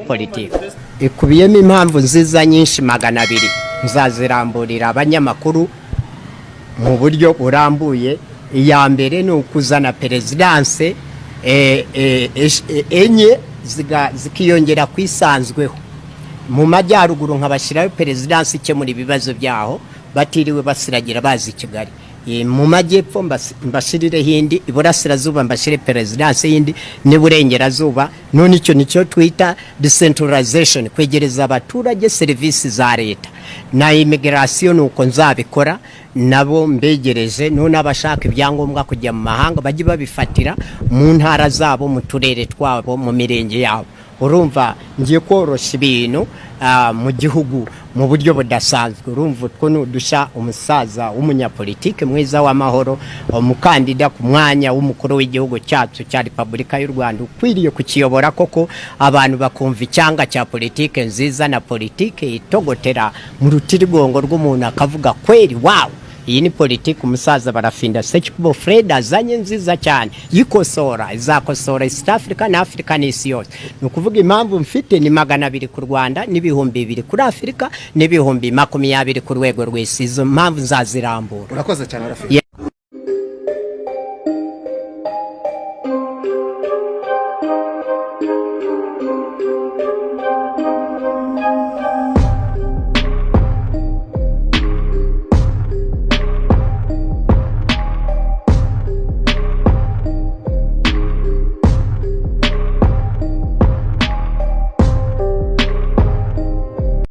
politiki ikubiyemo impamvu nziza nyinshi 200 nzaziramburira abanyamakuru mu buryo burambuye. Iya mbere ni ukuzana perezidanse enye zikiyongera kwisanzweho mu majyaruguru, nkabashyiraho perezidanse ikemura ibibazo byaho batiriwe basiragira bazi Kigali. Mu majyepfo mbashirire hindi, iburasirazuba mbashire perezidanse yindi, n'iburengerazuba. None icyo nicyo twita decentralization, kwegereza abaturage serivisi za leta. Na immigration uko nzabikora nabo mbegereje, none abashaka ibyangombwa kujya mu mahanga bajye babifatira mu ntara zabo, mu turere twabo, mu mirenge yabo. Urumva ngiye korosha ibintu mu gihugu mu buryo budasanzwe. Urumva ko dusha umusaza w'umunyapolitike mwiza w'amahoro, umukandida ku mwanya w'umukuru w'igihugu cyacu cya Repubulika y'u Rwanda, ukwiriye kukiyobora koko abantu bakumva icyanga cya politike nziza na politike itogotera mu rutirigongo rw'umuntu akavuga kweri wow, iyi ni politiki umusaza Barafinda Sekibo Fred azanye nziza cyane, yikosora izakosora East Africa na Africa n'isi yose. Ni ukuvuga impamvu mfite ni 200 ku Rwanda, n'ibihumbi 200 kuri Africa, n'ibihumbi 20 ku rwego rw'isi. Izo mpamvu nzazirambura. Urakoze cyane Barafinda.